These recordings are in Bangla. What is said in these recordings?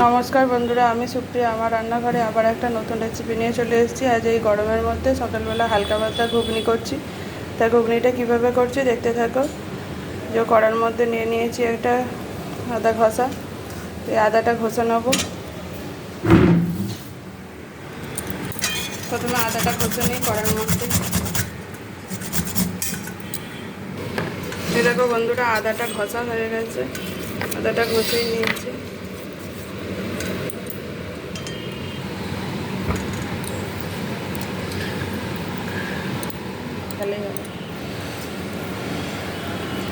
নমস্কার বন্ধুরা, আমি সুপ্রিয়া। আমার রান্নাঘরে আবার একটা নতুন রেসিপি নিয়ে চলে এসেছি। আজ এই গরমের মধ্যে সকালবেলা হালকা পাতলা ঘুগনি করছি। তা ঘুগনিটা কীভাবে করছি দেখতে থাকো। যে কড়ার মধ্যে নিয়ে নিয়েছি একটা আদা ঘষা, এই আদাটা ঘষে নেবো। প্রথমে আদাটা ঘষে নিই কড়ার মধ্যে। এই দেখো বন্ধুরা, আদাটা ঘষা হয়ে গেছে, আদাটা ঘষেই নিয়েছি।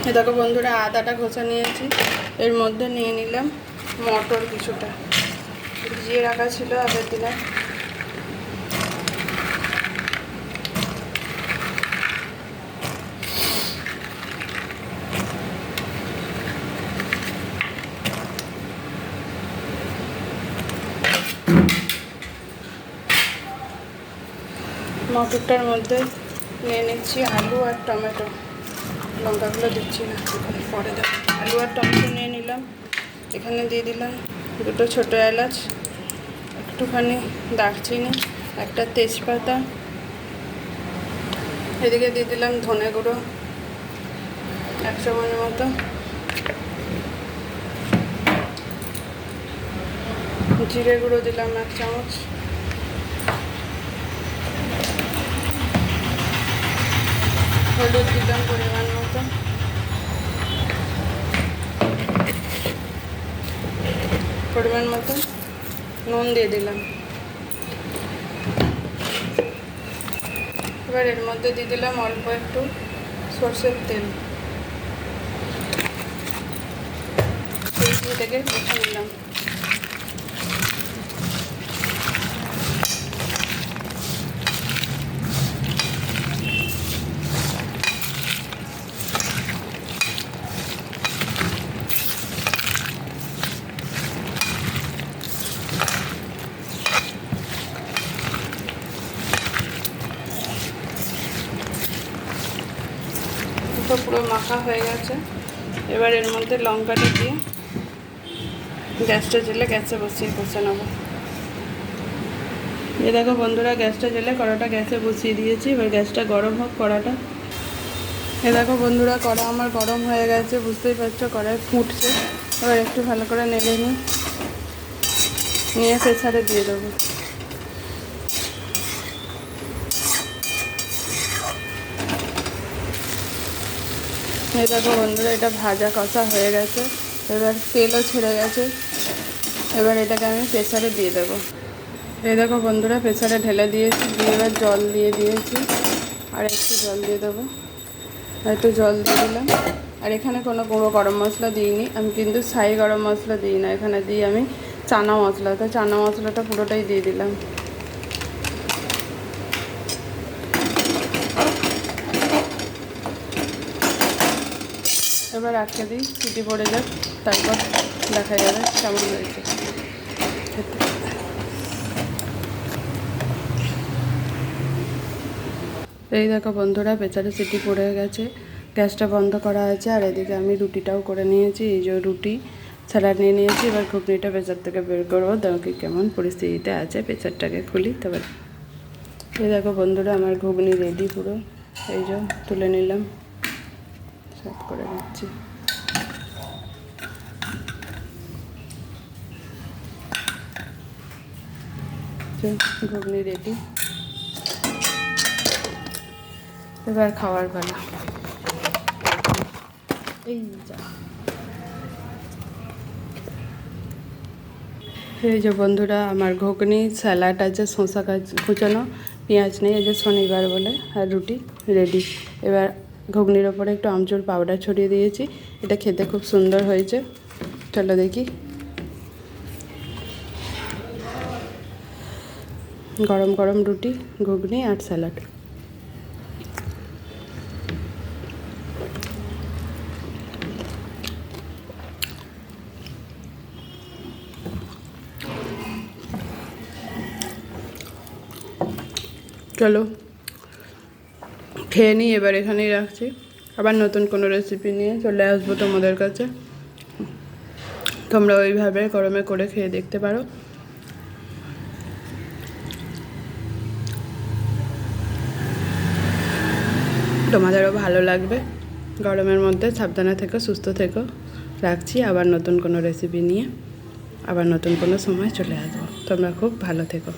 এ দেখো বন্ধুরা, আদাটা ঘষা নিয়েছি। এর মধ্যে নিয়ে নিলাম মটর কিছুটা, ভিজিয়ে রাখা ছিল, আগের দিলাম। মটরটার মধ্যে নিয়ে নিচ্ছি আলু আর টমেটো। লঙ্কাগুলো দিচ্ছি না, পরে দেবো। আলু আর টমেটো নিয়ে নিলাম। এখানে দিয়ে দিলাম দুটো ছোটো এলাচ, একটুখানি দারচিনি, একটা তেজপাতা। এদিকে দিয়ে দিলাম ধনে গুঁড়ো 1 চামচের মতো, জিরে গুঁড়ো দিলাম 1 চামচ, হলুদ দিলাম পরিমাণ মতো, নুন দিয়ে দিলাম। এবার এর মধ্যে দিয়ে দিলাম অল্প একটু সরষের তেল। সেই থেকে মেখে নিলাম। তো পুরো মাখা হয়ে গেছে। এবার এর মধ্যে লঙ্কাটা দিয়ে গ্যাসটা জ্বেলে গ্যাসে বসিয়ে কষে নেবো। এই দেখো বন্ধুরা, গ্যাসটা জ্বেলে কড়াটা গ্যাসে বসিয়ে দিয়েছি। এবার গ্যাসটা গরম হোক কড়াটা। এ দেখো বন্ধুরা, কড়া আমার গরম হয়ে গেছে, বুঝতেই পারছো কড়ায় ফুটছে। এবার একটু ভালো করে নেড়ে নিয়ে প্রেসারে দিয়ে দেবো। এই দেখো বন্ধুরা, এটা ভাজা কষা হয়ে গেছে। এবার তেলও ছেড়ে গেছে। এবার এটাকে আমি প্রেসারে দিয়ে দেবো। এই দেখো বন্ধুরা, প্রেসারে ঢেলে দিয়েছি, দিয়ে এবার জল দিয়ে দিয়েছি। আর একটু জল দিয়ে দেবো। আর একটু জল দিয়ে দিলাম। আর এখানে কোনো গুঁড়ো গরম মশলা দিইনি আমি, কিন্তু ছাই গরম মশলা দিই না, এখানে দিই আমি চানা মশলা। তো চানা মশলাটা পুরোটাই দিয়ে দিলাম। এবার আটকে দিই, সিটি পড়ে যাক, তারপর দেখা যাবে কেমন হয়েছে খেতে। এই দেখো বন্ধুরা, প্রেসারে সিটি পড়ে গেছে, গ্যাসটা বন্ধ করা আছে। আর এদিকে আমি রুটিটাও করে নিয়েছি। এই যে রুটি স্যালাড নিয়ে নিয়েছি। এবার ঘুগনিটা প্রেসার থেকে বের করবো, দেখো কেমন পরিস্থিতিতে আছে। প্রেসারটাকে খুলি তবে। এই দেখো বন্ধুরা, আমার ঘুগনি রেডি পুরো। এই যে তুলে নিলাম, সার্ভ করে দিচ্ছি। ঘুগনি রেডি, এবার খাওয়ার বেলা। এই যা, এই যে বন্ধুরা, আমার ঘুগনি, স্যালাড আছে, শসা কুচানো, পেঁয়াজ নেই, এই যে শনিবার বলে, আর রুটি রেডি। এবার ঘুগনির ওপরে একটু আমচুর পাউডার ছড়িয়ে দিয়েছি। এটা খেতে খুব সুন্দর হয়েছে। চলো দেখি। গরম গরম রুটি, ঘুগনি আর স্যালাড। চলো খেয়ে নিই, এবার এখানেই রাখছি। আবার নতুন কোনো রেসিপি নিয়ে চলে আসবো তোমাদের কাছে। তোমরা ওইভাবে গরমে করে খেয়ে দেখতে পারো। তোমাদেরও ভালো লাগবে। গরমের মধ্যে সাবধানে থেকো, সুস্থ থেকো। রাখছি, আবার নতুন কোনো রেসিপি নিয়ে আবার নতুন কোনো সময় চলে আসবো। তোমরা খুব ভালো থেকো।